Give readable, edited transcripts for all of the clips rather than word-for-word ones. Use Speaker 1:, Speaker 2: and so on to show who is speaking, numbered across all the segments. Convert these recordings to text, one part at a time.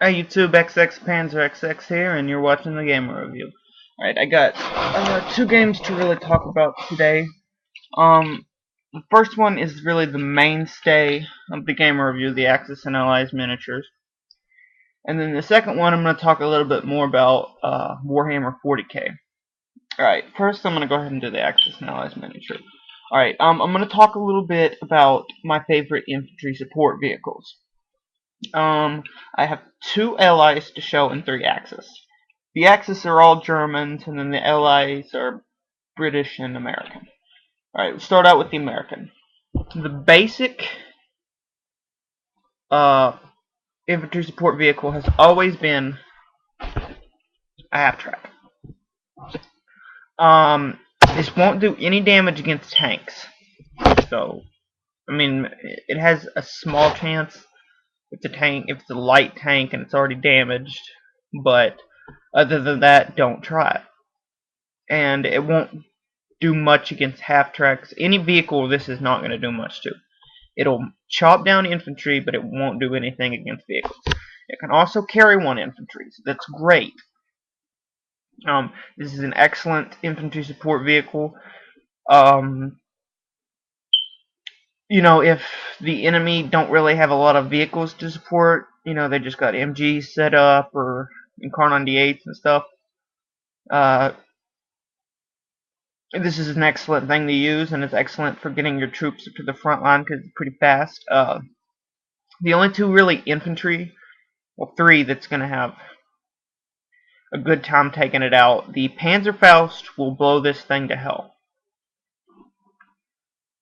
Speaker 1: Hey YouTube, XX Panzer XX here, and you're watching the Gamer Review. Alright, I got two games to really talk about today. The first one is really the mainstay of the Gamer Review, the Axis and Allies miniatures. And then the second one, I'm going to talk a little bit more about Warhammer 40k. Alright, first I'm going to go ahead and do the Axis and Allies miniature. Alright, I'm going to talk a little bit about my favorite infantry support vehicles. I have 2 allies to show and 3 Axis. The Axis are all Germans, and then the allies are British and American. Alright, we'll start out with the American. The basic infantry support vehicle has always been a half-track. This won't do any damage against tanks. So, I mean, it has a small chance if it's a light tank and it's already damaged, but other than that, don't try it. And it won't do much against half-tracks. Any vehicle this is not going to do much to. It'll chop down infantry, but it won't do anything against vehicles. It can also carry 1 infantry, so that's great. This is an excellent infantry support vehicle. You know, if the enemy don't really have a lot of vehicles to support, you know, they just got MGs set up or Incarnon D8s and stuff, this is an excellent thing to use, and it's excellent for getting your troops up to the front line because it's pretty fast. The only 2 really infantry, well 3 that's going to have a good time taking it out, the Panzerfaust will blow this thing to hell.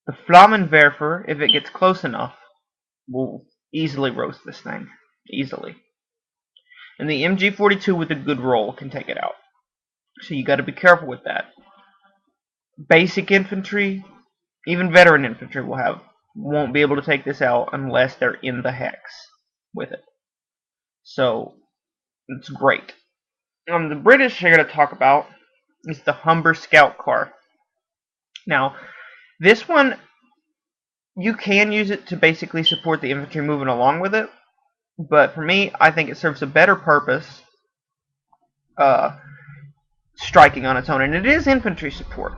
Speaker 1: The Flammenwerfer, if it gets close enough, will easily roast this thing. Easily. And the MG42 with a good roll can take it out. So you got to be careful with that. Basic infantry, even veteran infantry won't be able to take this out unless they're in the hex with it. So it's great. The British are going to talk about is the Humber Scout Car. Now, this one, you can use it to basically support the infantry moving along with it, but for me, I think it serves a better purpose striking on its own, and it is infantry support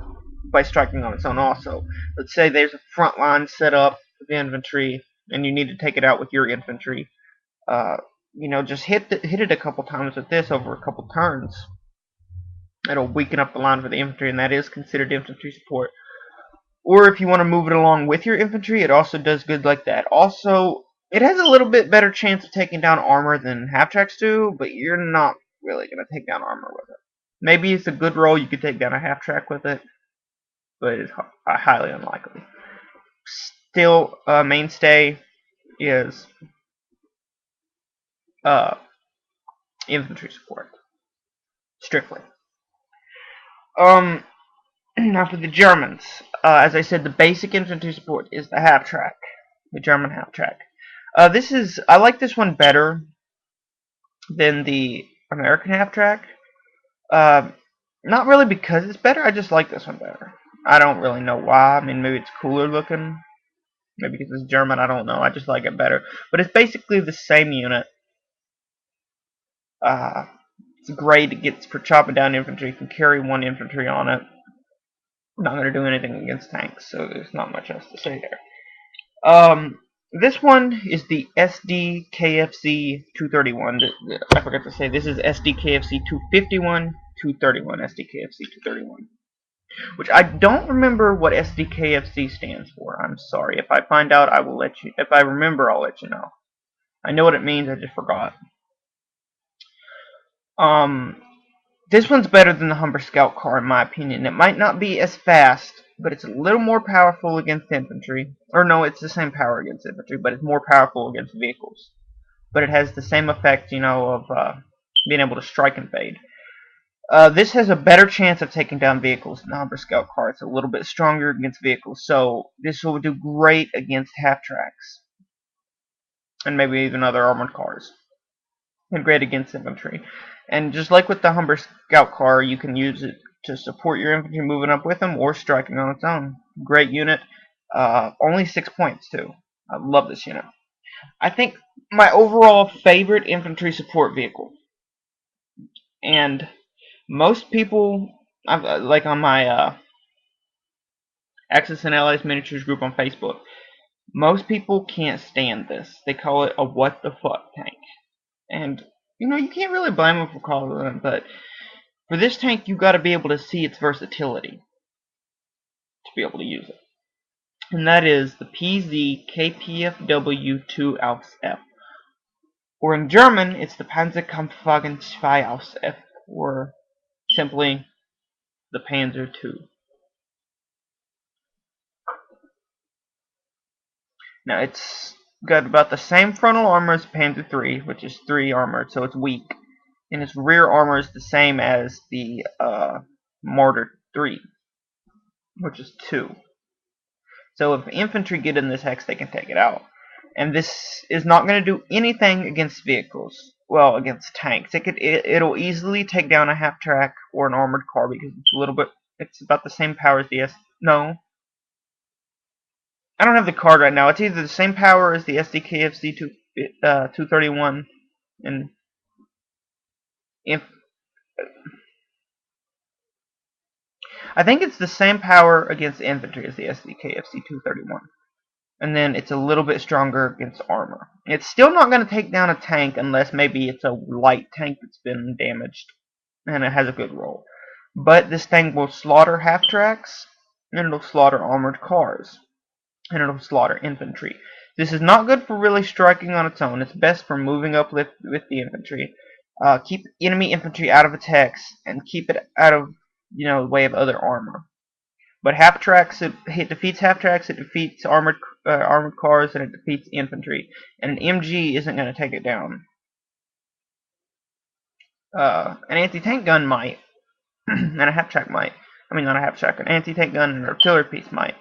Speaker 1: by striking on its own also. Let's say there's a front line set up with the infantry, and you need to take it out with your infantry. You know, just hit it a couple times with this over a couple turns. It'll weaken up the line for the infantry, and that is considered infantry support. Or if you want to move it along with your infantry, it also does good like that. Also, it has a little bit better chance of taking down armor than half-tracks do, but you're not really going to take down armor with it. Maybe it's a good roll, you could take down a half-track with it, but it's highly unlikely. Still, mainstay is infantry support. Strictly. Now for the Germans, as I said, the basic infantry support is the half-track, the German half-track. I like this one better than the American half-track. Not really because it's better, I just like this one better. I don't really know why. I mean, maybe it's cooler looking. Maybe because it's German, I don't know. I just like it better. But it's basically the same unit. It's great. It gets for chopping down infantry. You can carry 1 infantry on it. Not going to do anything against tanks, so there's not much else to say there. This one is the SDKFC 231. I forgot to say, this is SDKFC 251, 231, SDKFC 231. Which I don't remember what SDKFC stands for. I'm sorry. If I find out, I will let you. If I remember, I'll let you know. I know what it means, I just forgot. This one's better than the Humber Scout Car, in my opinion. It might not be as fast, but it's a little more powerful against infantry. Or no, it's the same power against infantry, but it's more powerful against vehicles. But it has the same effect, you know, of being able to strike and fade. This has a better chance of taking down vehicles than the Humber Scout Car. It's a little bit stronger against vehicles, so this will do great against half-tracks. And maybe even other armored cars. And great against infantry. And just like with the Humber Scout Car, you can use it to support your infantry moving up with them or striking on its own. Great unit. Only 6 points, too. I love this unit. I think my overall favorite infantry support vehicle. And most people, like on my Axis and Allies Miniatures group on Facebook, most people can't stand this. They call it a what the fuck tank. And, you know, you can't really blame them for calling it, but for this tank, you got to be able to see its versatility to be able to use it. And that is the PZ KPFW2 Aus F. Or in German, it's the Panzerkampfwagen 2 Aus F, or simply the Panzer II. Now, it's got about the same frontal armor as Panzer III, which is 3 armored, so it's weak. And its rear armor is the same as the Martyr 3, which is 2. So if infantry get in this hex, they can take it out. And this is not going to do anything against vehicles. Well, against tanks. It'll easily take down a half track or an armored car because it's about the same power as the No. I don't have the card right now. It's either the same power as the SDKFC 231 and I think it's the same power against infantry as the SDKFC 231. And then it's a little bit stronger against armor. It's still not going to take down a tank unless maybe it's a light tank that's been damaged and it has a good roll. But this thing will slaughter half tracks, and it'll slaughter armored cars, and it'll slaughter infantry. This is not good for really striking on its own. It's best for moving up with the infantry. Keep enemy infantry out of its hex, and keep it out of the way of other armor. But half tracks, it defeats half tracks, it defeats armored cars, and it defeats infantry. And an MG isn't going to take it down. An anti-tank gun might, and a half track might. I mean, not a half track, an anti-tank gun and an artillery piece might.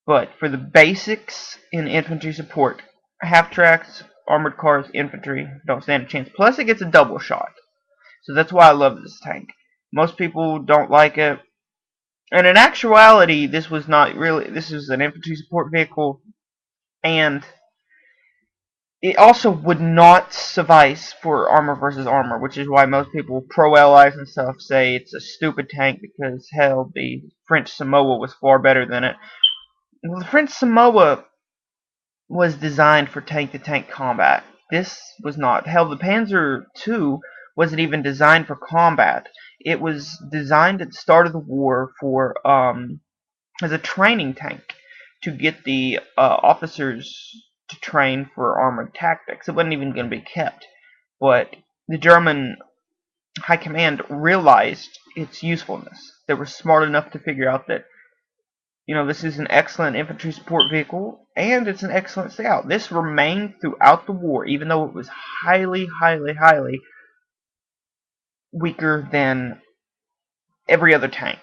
Speaker 1: But for the basics in infantry support, half tracks, armored cars, infantry don't stand a chance. Plus, it gets a double shot. So that's why I love this tank. Most people don't like it. And in actuality, this was an infantry support vehicle, and it also would not suffice for armor versus armor, which is why most people, pro-allies and stuff, say it's a stupid tank because, hell, the French Samoa was far better than it. Well, the French Samoa was designed for tank-to-tank combat. This was not. Hell, the Panzer II wasn't even designed for combat. It was designed at the start of the war for as a training tank to get the officers to train for armored tactics. It wasn't even going to be kept. But the German High Command realized its usefulness. They were smart enough to figure out that this is an excellent infantry support vehicle, and it's an excellent scout. This remained throughout the war, even though it was highly, highly, highly weaker than every other tank.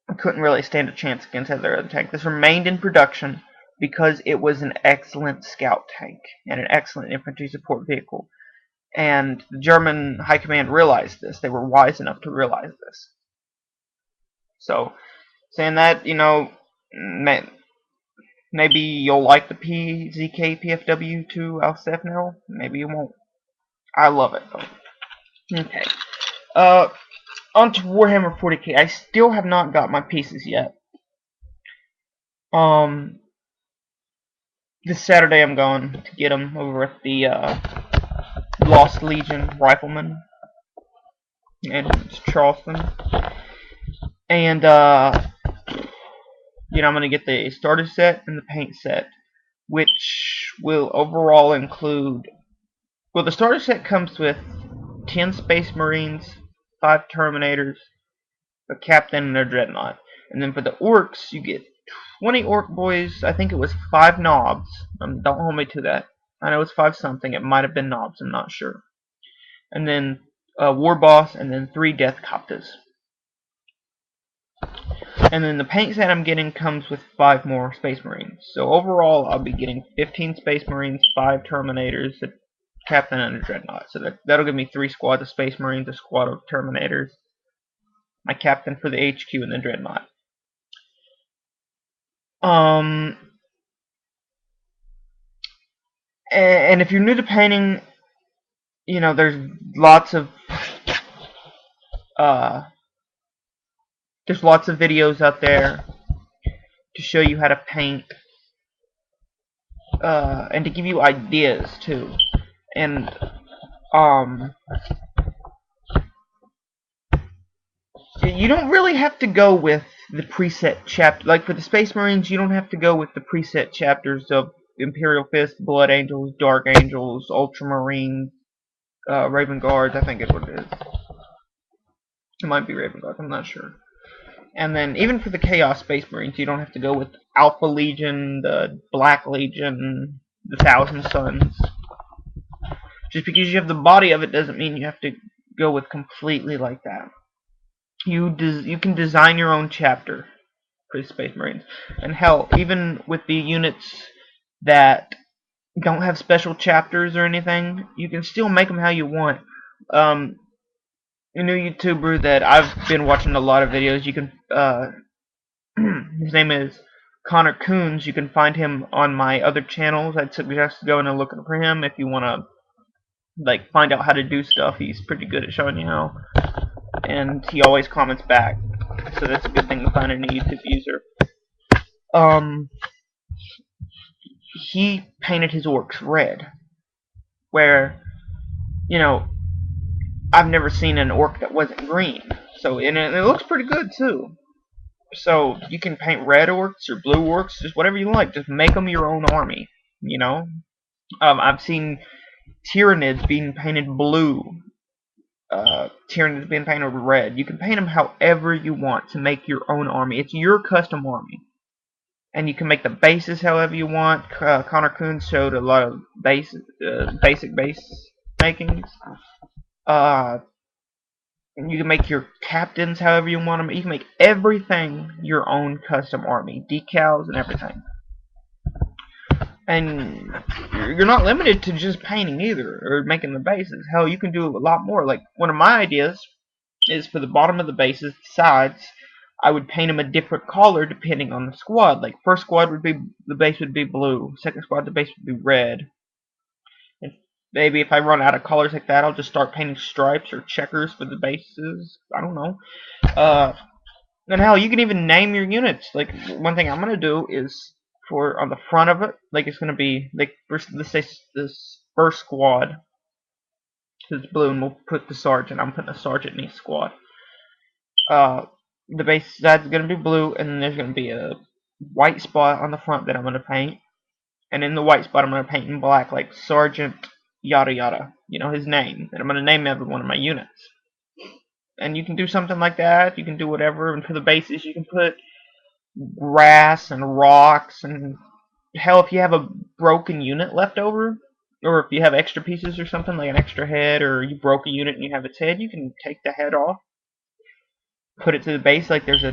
Speaker 1: It couldn't really stand a chance against every other tank. This remained in production because it was an excellent scout tank and an excellent infantry support vehicle. And the German High Command realized this. They were wise enough to realize this. So, saying that, maybe you'll like the PZK PFW2 Alcef now. Maybe you won't. I love it though. Okay. On to Warhammer 40k. I still have not got my pieces yet. This Saturday I'm going to get them over at the Lost Legion Rifleman in Charleston. And I'm going to get the starter set and the paint set, which will overall include, well, the starter set comes with 10 Space Marines, 5 Terminators, a Captain, and a Dreadnought. And then for the Orcs, you get 20 Orc Boys. I think it was 5 Knobs. Don't hold me to that. I know it's 5 something. It might have been Knobs. I'm not sure. And then War Boss, and then 3 Death Coptas. And then the paint set I'm getting comes with 5 more Space Marines. So overall, I'll be getting 15 Space Marines, 5 Terminators, a Captain, and a Dreadnought. So that'll give me 3 squads of Space Marines, a squad of Terminators, my Captain for the HQ, and the Dreadnought. And if you're new to painting, you know, uh, there's lots of videos out there to show you how to paint, and to give you ideas too. And you don't really have to go with the preset chapter. Like for the Space Marines, you don't have to go with the preset chapters of Imperial Fist, Blood Angels, Dark Angels, Ultramarines, Raven Guards. I think is what it is. It might be Raven Guards. I'm not sure. And then even for the Chaos Space Marines, you don't have to go with Alpha Legion, the Black Legion, the Thousand Suns. Just because you have the body of it doesn't mean you have to go with completely like that. You can design your own chapter for the Space Marines. And hell, even with the units that don't have special chapters or anything, you can still make them how you want. A new YouTuber that I've been watching a lot of videos, you can, his name is Connor Coons. You can find him on my other channels. I'd suggest going and looking for him if you want to, like, find out how to do stuff. He's pretty good at showing you how. And he always comments back, so that's a good thing to find in a YouTube user. He painted his orcs red, where, you know, I've never seen an orc that wasn't green. So, and it looks pretty good too. So you can paint red orcs or blue orcs, just whatever you like. Just make them your own army. You know, I've seen Tyranids being painted blue. Tyranids being painted red. You can paint them however you want to make your own army. It's your custom army. And you can make the bases however you want. Connor Coons showed a lot of basic base makings. You can make your captains however you want them. You can make everything your own custom army. Decals and everything. And you're not limited to just painting either, or making the bases. Hell, you can do a lot more. Like, one of my ideas is for the bottom of the bases, the sides, I would paint them a different color depending on the squad. Like, first squad would be, the base would be blue. Second squad, the base would be red. And maybe if I run out of colors like that, I'll just start painting stripes or checkers for the bases. I don't know. And hell, you can even name your units. Like, one thing I'm gonna do is, for on the front of it, like, it's gonna be like, let's say this first squad is blue, and we'll put the sergeant. I'm putting a sergeant in each squad. The base side's gonna be blue, and then there's gonna be a white spot on the front that I'm gonna paint, and in the white spot I'm gonna paint in black, like Sergeant yada yada, you know, his name, and I'm gonna name every one of my units. And you can do something like that. You can do whatever. And for the bases, you can put grass and rocks, and hell, if you have a broken unit left over, or if you have extra pieces or something, like an extra head, or you broke a unit and you have its head, you can take the head off, put it to the base, like there's a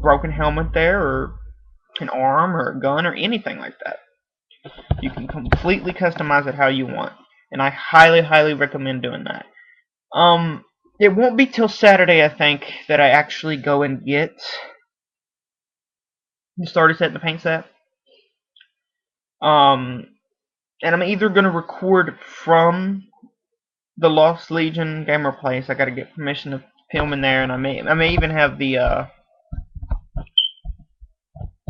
Speaker 1: broken helmet there, or an arm, or a gun, or anything like that. You can completely customize it how you want, and I highly, highly recommend doing that. It won't be till Saturday, I think, that I actually go and get the starter set and the paint set. And I'm either gonna record from the Lost Legion gamer place. I gotta get permission to film in there, and I may even have the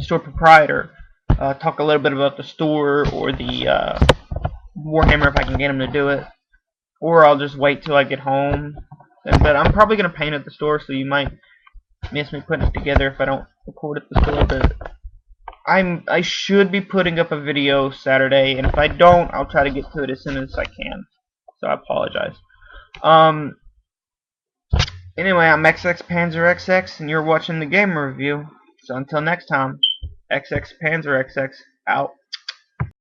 Speaker 1: store proprietor talk a little bit about the store, or the Warhammer, if I can get him to do it, or I'll just wait till I get home. But I'm probably gonna paint at the store, so you might miss me putting it together if I don't record at the store. But I should be putting up a video Saturday, and if I don't, I'll try to get to it as soon as I can. So I apologize. Anyway, I'm XX Panzer XX, and you're watching the Gamer Review. So until next time, XX Panzer XX out.